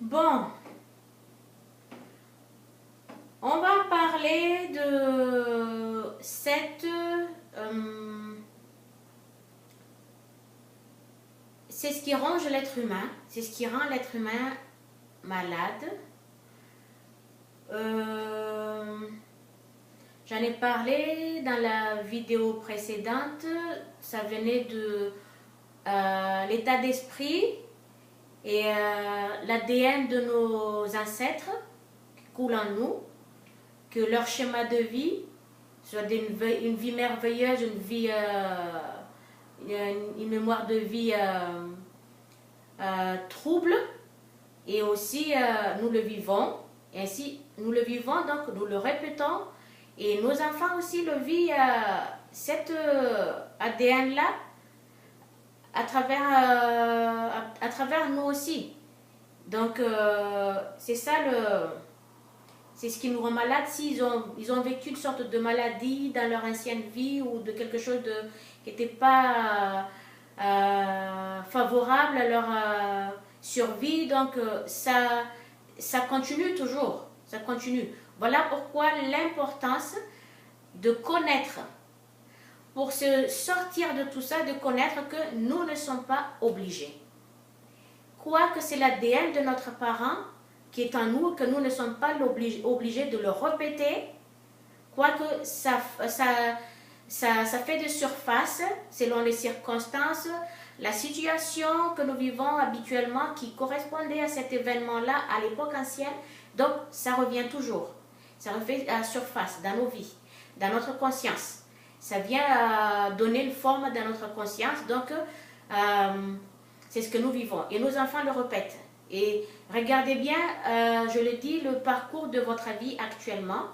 Bon, on va parler de c'est ce qui ronge l'être humain, c'est ce qui rend l'être humain malade. Euh, J'en ai parlé dans la vidéo précédente, ça venait de l'état d'esprit et l'ADN de nos ancêtres qui coule en nous, que leur schéma de vie soit une vie merveilleuse, une mémoire de vie trouble, et aussi nous le vivons, et ainsi nous le vivons, donc nous le répétons, et nos enfants aussi le vivent, cet ADN-là, à travers nous aussi. Donc c'est ça c'est ce qui nous rend malades. S'ils ils ont vécu une sorte de maladie dans leur ancienne vie ou de quelque chose qui n'était pas favorable à leur survie, donc ça continue toujours, ça continue. Voilà pourquoi l'importance de connaître, pour se sortir de tout ça, de connaître que nous ne sommes pas obligés. Quoique c'est l'ADN de notre parent qui est en nous, que nous ne sommes pas obligés de le répéter, quoique ça fait de surface selon les circonstances, la situation que nous vivons habituellement qui correspondait à cet événement-là à l'époque ancienne. Donc ça revient toujours, ça refait à la surface dans nos vies, dans notre conscience. Ça vient donner une forme dans notre conscience, donc c'est ce que nous vivons. Et nos enfants le répètent. Et regardez bien, je le dis, le parcours de votre vie actuellement.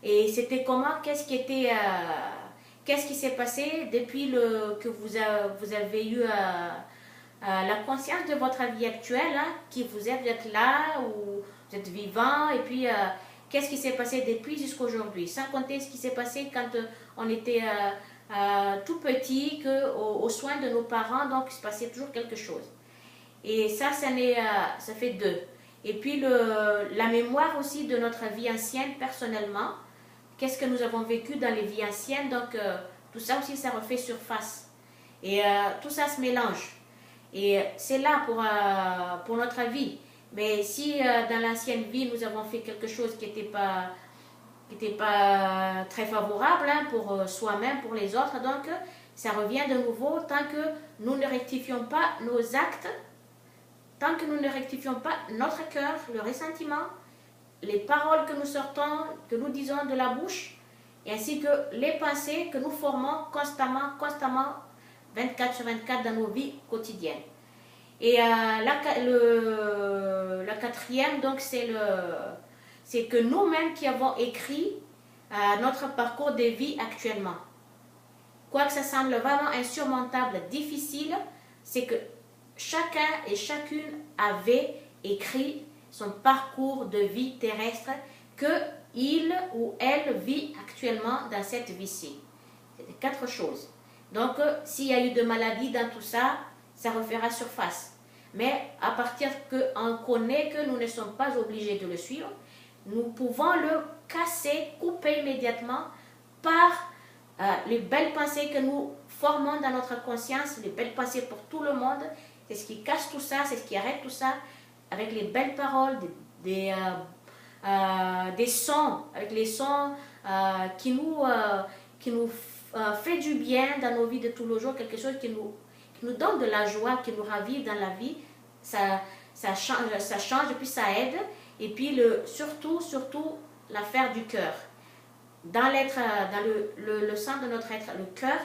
Et c'était comment, qu'est-ce qui s'est passé depuis que vous avez eu la conscience de votre vie actuelle, hein, qui vous êtes là, ou vous êtes vivant, et puis qu'est-ce qui s'est passé depuis jusqu'à aujourd'hui, sans compter ce qui s'est passé quand on était tout petit, aux soins de nos parents, donc il se passait toujours quelque chose. Et ça fait deux. Et puis la mémoire aussi de notre vie ancienne personnellement, qu'est-ce que nous avons vécu dans les vies anciennes, donc tout ça aussi ça refait surface. Et tout ça se mélange. Et c'est là pour notre vie. Mais si dans l'ancienne vie nous avons fait quelque chose qui n'était pas très favorable, hein, pour soi-même, pour les autres, donc ça revient de nouveau tant que nous ne rectifions pas nos actes, tant que nous ne rectifions pas notre cœur, le ressentiment, les paroles que nous sortons, que nous disons de la bouche, et ainsi que les pensées que nous formons constamment, 24/24 dans nos vies quotidiennes. Et la quatrième, donc, c'est que nous-mêmes qui avons écrit notre parcours de vie actuellement. Quoique ça semble vraiment insurmontable, difficile, c'est que chacun et chacune avait écrit son parcours de vie terrestre que il ou elle vit actuellement dans cette vie-ci. C'est 4 choses. Donc, s'il y a eu de maladies dans tout ça, ça refera surface. Mais à partir qu'on connaît que nous ne sommes pas obligés de le suivre, nous pouvons le casser, couper immédiatement par les belles pensées que nous formons dans notre conscience, les belles pensées pour tout le monde. C'est ce qui casse tout ça, c'est ce qui arrête tout ça, avec les belles paroles, des sons, avec les sons qui nous fait du bien dans nos vies de tous les jours, quelque chose qui nous donne de la joie, qui nous ravive dans la vie. Ça change et puis ça aide. Et puis surtout l'affaire du cœur. Dans le centre de notre être, le cœur,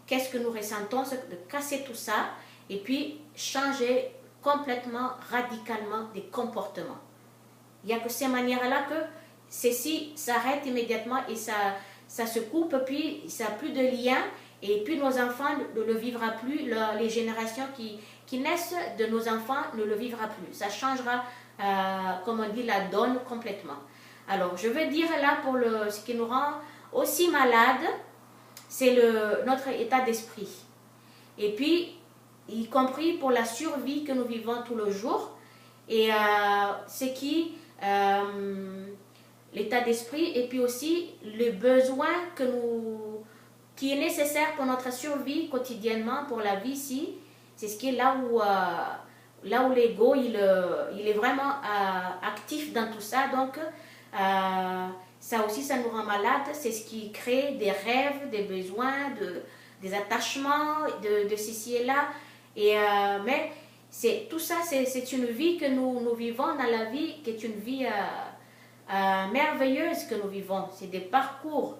qu'est-ce que nous ressentons, c'est de casser tout ça et puis changer complètement, radicalement des comportements. Il n'y a que ces manières-là que ceci s'arrête immédiatement et ça se coupe, puis ça n'a plus de lien, et puis nos enfants ne le vivront plus, les générations qui naissent de nos enfants ne le vivront plus. Ça changera, comme on dit, la donne complètement. Alors, je veux dire là, ce qui nous rend aussi malades, c'est notre état d'esprit. Et puis, y compris pour la survie que nous vivons tous les jours, et ce qui l'état d'esprit et puis aussi le besoin qui est nécessaire pour notre survie quotidiennement, pour la vie ici. C'est ce qui est là où l'ego il est vraiment actif dans tout ça. Donc ça aussi, ça nous rend malade. C'est ce qui crée des rêves, des besoins, des attachements, de ceci et là. Mais tout ça, c'est une vie que nous vivons dans la vie, qui est une vie merveilleuse que nous vivons. C'est des parcours,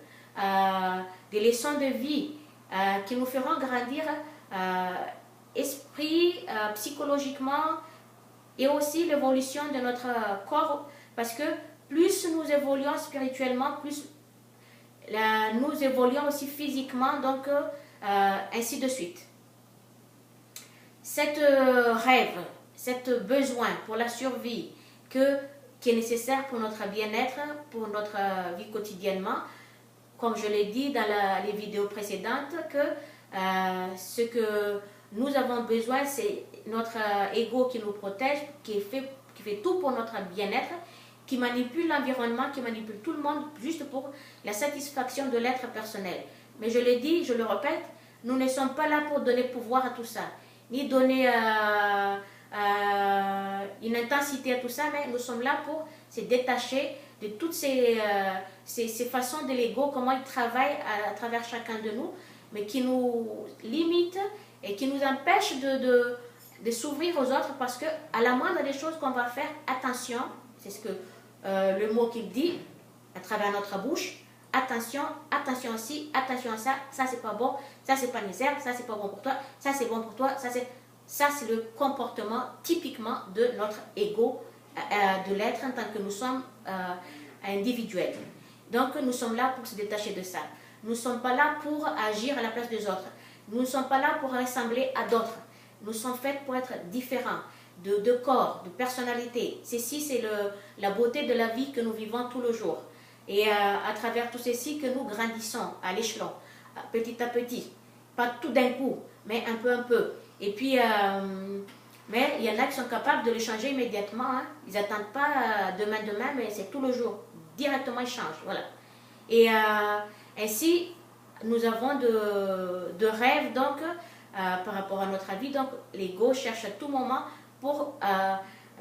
des leçons de vie qui nous feront grandir esprit, psychologiquement, et aussi l'évolution de notre corps, parce que plus nous évoluons spirituellement, plus nous évoluons aussi physiquement, donc ainsi de suite. Cette rêve, cet besoin pour la survie qui est nécessaire pour notre bien-être, pour notre vie quotidiennement, comme je l'ai dit dans les vidéos précédentes, que ce que nous avons besoin, c'est notre ego qui nous protège, qui fait tout pour notre bien-être, qui manipule l'environnement, qui manipule tout le monde juste pour la satisfaction de l'être personnel. Mais je l'ai dit, je le répète, nous ne sommes pas là pour donner pouvoir à tout ça, ni donner une intensité à tout ça, mais nous sommes là pour se détacher de toutes ces façons de l'ego, comment il travaille à travers chacun de nous, mais qui nous limite et qui nous empêche de s'ouvrir aux autres, parce que à la moindre des choses qu'on va faire, attention, c'est ce que le mot qu'il dit à travers notre bouche, attention, attention aussi, attention à ça, ça c'est pas bon, ça c'est pas nécessaire, ça c'est pas bon pour toi, ça c'est bon pour toi, ça c'est le comportement typiquement de notre ego, de l'être en tant que nous sommes individuels. Donc nous sommes là pour se détacher de ça. Nous ne sommes pas là pour agir à la place des autres. Nous ne sommes pas là pour ressembler à d'autres. Nous sommes faits pour être différents de corps, de personnalité. Ceci, c'est la beauté de la vie que nous vivons tous les jours. Et à travers tout ceci que nous grandissons à l'échelon, petit à petit. Pas tout d'un coup, mais un peu. Et puis, mais il y en a qui sont capables de le changer immédiatement. Hein. Ils n'attendent pas demain, mais c'est tout le jour. Directement, ils changent. Voilà. Et ainsi, nous avons de rêves, donc, par rapport à notre vie. Donc, l'ego cherche à tout moment pour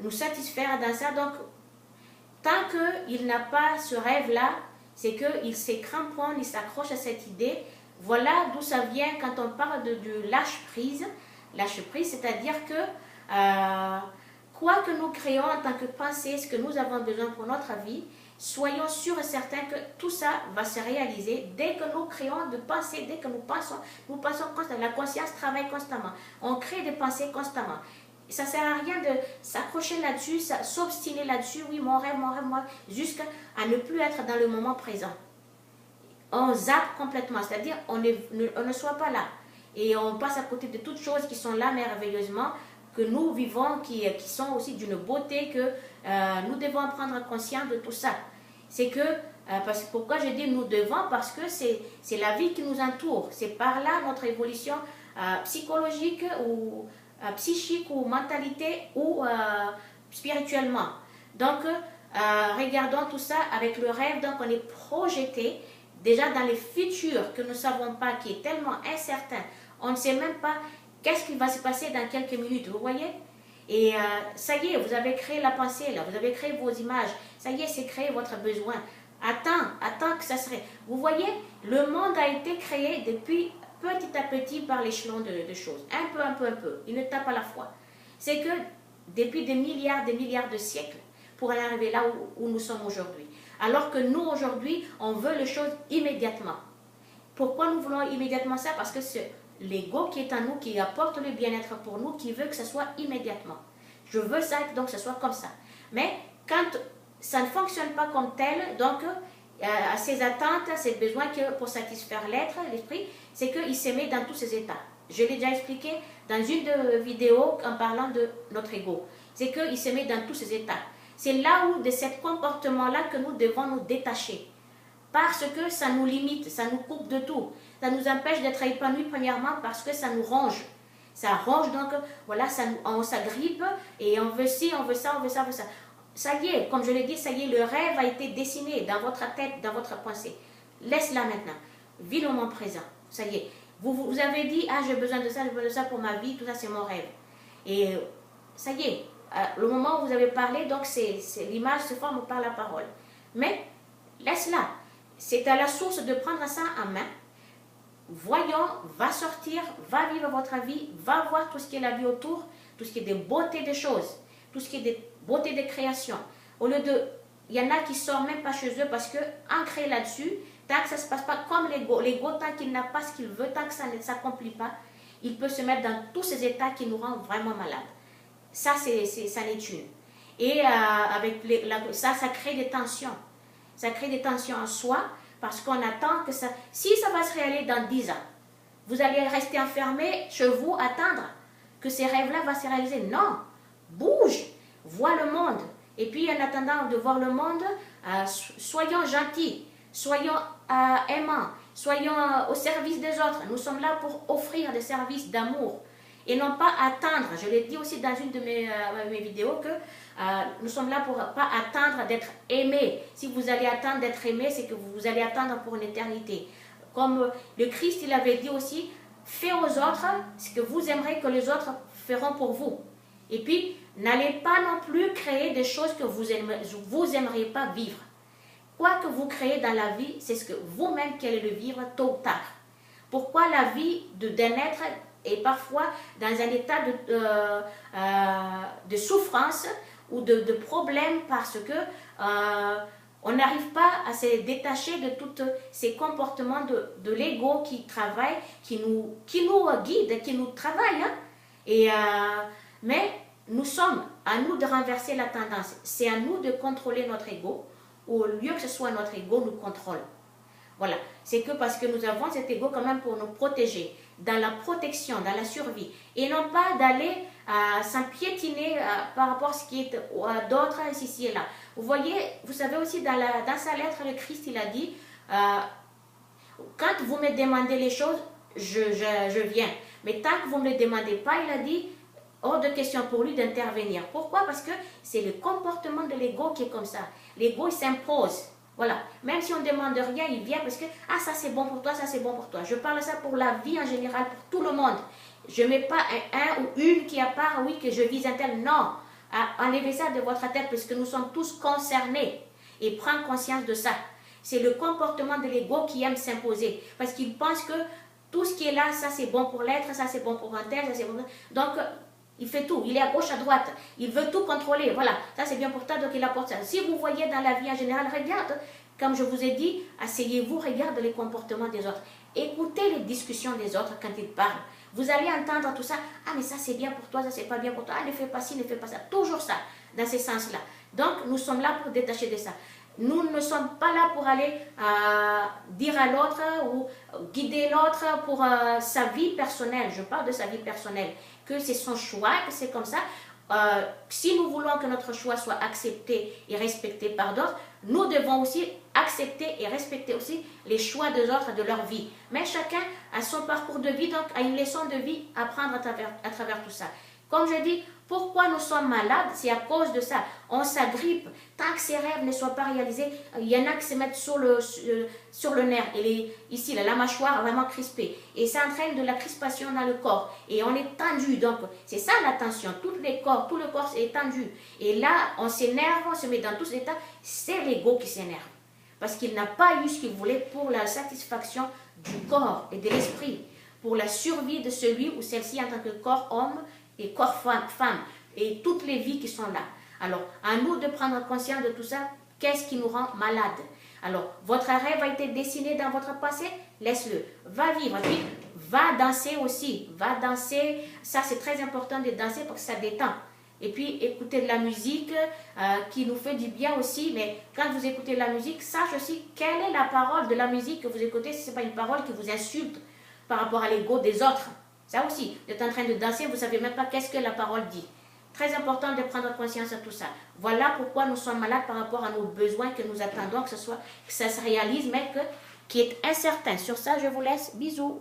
nous satisfaire dans ça. Donc, tant qu'il n'a pas ce rêve-là, c'est qu'il se cramponne, il s'accroche à cette idée. Voilà d'où ça vient quand on parle du lâche-prise. Lâche-prise, c'est-à-dire que quoi que nous créons en tant que pensée, ce que nous avons besoin pour notre vie, soyons sûrs et certains que tout ça va se réaliser dès que nous créons de pensées, dès que nous pensons constamment. La conscience travaille constamment. On crée des pensées constamment. Ça ne sert à rien de s'accrocher là-dessus, s'obstiner là-dessus, oui, mon rêve, jusqu'à ne plus être dans le moment présent. On zappe complètement, c'est-à-dire on ne soit pas là. Et on passe à côté de toutes choses qui sont là merveilleusement, que nous vivons, qui sont aussi d'une beauté, que nous devons prendre conscience de tout ça. C'est que, pourquoi je dis nous devons, parce que c'est la vie qui nous entoure. C'est par là notre évolution psychologique ou psychique ou mentalité ou spirituellement. Donc, regardons tout ça avec le rêve. Donc, on est projeté déjà dans les futurs que nous ne savons pas, qui est tellement incertain. On ne sait même pas qu'est-ce qui va se passer dans quelques minutes, vous voyez? Et ça y est, vous avez créé la pensée, là, vous avez créé vos images. Ça y est, c'est créé votre besoin. Attends que ça serait. Vous voyez, le monde a été créé depuis petit à petit par l'échelon de choses. Un peu, une étape à la fois. C'est que depuis des milliards de siècles, pour en arriver là où nous sommes aujourd'hui. Alors que nous, aujourd'hui, on veut les choses immédiatement. Pourquoi nous voulons immédiatement ça? Parce que c'est l'ego qui est en nous, qui apporte le bien-être pour nous, qui veut que ça soit immédiatement. Je veux ça, donc que ce soit comme ça. Mais quand ça ne fonctionne pas comme tel, donc à ces attentes, à ces besoins pour satisfaire l'être, l'esprit, c'est qu'il se met dans tous ces états. Je l'ai déjà expliqué dans une vidéo en parlant de notre ego. C'est qu'il se met dans tous ces états. C'est là où, de ce comportement-là, que nous devons nous détacher. Parce que ça nous limite, ça nous coupe de tout. Ça nous empêche d'être épanouis premièrement parce que ça nous ronge. Ça ronge, donc voilà, on s'agrippe et on veut ci, on veut ça, on veut ça, on veut ça. Ça y est, comme je l'ai dit, ça y est, le rêve a été dessiné dans votre tête, dans votre pensée. Laisse-la maintenant. Vis le moment présent. Ça y est. Vous avez dit, ah, j'ai besoin de ça, j'ai besoin de ça pour ma vie, tout ça, c'est mon rêve. Et ça y est, le moment où vous avez parlé, donc l'image se forme par la parole. Mais laisse-la. C'est à la source de prendre ça en main. Voyons, va sortir, va vivre votre vie, va voir tout ce qui est la vie autour, tout ce qui est des beautés des choses, tout ce qui est des beautés des créations. Au lieu de, il y en a qui ne sortent même pas chez eux parce que ancrés là-dessus, tant que ça ne se passe pas comme l'ego, tant qu'il n'a pas ce qu'il veut, tant que ça ne s'accomplit pas, il peut se mettre dans tous ces états qui nous rendent vraiment malades. Ça, ça n'est une. Et avec ça crée des tensions. Ça crée des tensions en soi parce qu'on attend que ça... Si ça va se réaliser dans 10 ans, vous allez rester enfermé chez vous, attendre que ces rêves-là vont se réaliser. Non, bouge, vois le monde. Et puis en attendant de voir le monde, soyons gentils, soyons aimants, soyons au service des autres. Nous sommes là pour offrir des services d'amour et non pas attendre. Je l'ai dit aussi dans une de mes vidéos que nous sommes là pour pas attendre d'être aimés. Si vous allez attendre d'être aimé, c'est que vous allez attendre pour une éternité. Comme le Christ, il avait dit aussi, faites aux autres ce que vous aimeriez que les autres feront pour vous. Et puis, n'allez pas non plus créer des choses que vous aimeriez pas vivre. Quoi que vous créez dans la vie, c'est ce que vous-même qui allez le vivre tôt ou tard. Pourquoi la vie d'un être est parfois dans un état de souffrance ou de problème parce que on n'arrive pas à se détacher de tous ces comportements de l'ego qui travaille, qui nous guide, qui nous travaille. Hein? Mais nous sommes, à nous de renverser la tendance. C'est à nous de contrôler notre ego, au lieu que ce soit notre ego nous contrôle. Voilà, c'est que parce que nous avons cet ego quand même pour nous protéger, dans la protection, dans la survie, et non pas d'aller s'empiétiner par rapport à ce qui est d'autres ici et là. Vous voyez, vous savez aussi dans sa lettre, le Christ il a dit, quand vous me demandez les choses, je viens. Mais tant que vous ne me le demandez pas, il a dit, hors de question pour lui d'intervenir. Pourquoi? Parce que c'est le comportement de l'ego qui est comme ça. L'ego il s'impose. Voilà, même si on ne demande rien, il vient parce que « Ah, ça c'est bon pour toi, ça c'est bon pour toi ». Je parle ça pour la vie en général, pour tout le monde. Je ne mets pas un ou une qui a part, oui, que je vise un tel. Non, enlevez ça de votre tête parce que nous sommes tous concernés. Et prends conscience de ça. C'est le comportement de l'ego qui aime s'imposer. Parce qu'il pense que tout ce qui est là, ça c'est bon pour l'être, ça c'est bon pour un tel, ça c'est bon. Donc, il fait tout, il est à gauche, à droite, il veut tout contrôler, voilà, ça c'est bien pour toi, donc il apporte ça. Si vous voyez dans la vie en général, regarde, comme je vous ai dit, asseyez-vous, regarde les comportements des autres, écoutez les discussions des autres quand ils parlent. Vous allez entendre tout ça, ah mais ça c'est bien pour toi, ça c'est pas bien pour toi, ah ne fais pas ci, ne fais pas ça, toujours ça, dans ces sens-là. Donc nous sommes là pour détacher de ça. Nous ne sommes pas là pour aller dire à l'autre ou guider l'autre pour sa vie personnelle. Je parle de sa vie personnelle, que c'est son choix, que c'est comme ça. Si nous voulons que notre choix soit accepté et respecté par d'autres, nous devons aussi accepter et respecter aussi les choix des autres de leur vie. Mais chacun a son parcours de vie, donc a une leçon de vie à prendre à travers tout ça. Comme je dis, pourquoi nous sommes malades? C'est à cause de ça. On s'agrippe. Tant que ces rêves ne soient pas réalisés, il y en a qui se mettent sur le nerf. Ici, la mâchoire vraiment crispée. Et ça entraîne de la crispation dans le corps. Et on est tendu. Donc, c'est ça la tension. Tout le corps est tendu. Et là, on s'énerve, on se met dans tous les états. C'est l'ego qui s'énerve. Parce qu'il n'a pas eu ce qu'il voulait pour la satisfaction du corps et de l'esprit. Pour la survie de celui ou celle-ci en tant que corps homme et corps femme, et toutes les vies qui sont là. Alors, à nous de prendre conscience de tout ça, qu'est-ce qui nous rend malades? Alors, votre rêve a été dessiné dans votre passé, laisse-le, va vivre, puis va danser aussi, va danser, ça c'est très important de danser parce que ça détend. Et puis, écouter de la musique qui nous fait du bien aussi, mais quand vous écoutez de la musique, sache aussi quelle est la parole de la musique que vous écoutez, si ce n'est pas une parole qui vous insulte par rapport à l'ego des autres. Ça aussi, vous êtes en train de danser, vous ne savez même pas qu'est-ce que la parole dit. Très important de prendre conscience de tout ça. Voilà pourquoi nous sommes malades par rapport à nos besoins que nous attendons, que ça se réalise, mais qui est incertain. Sur ça, je vous laisse. Bisous.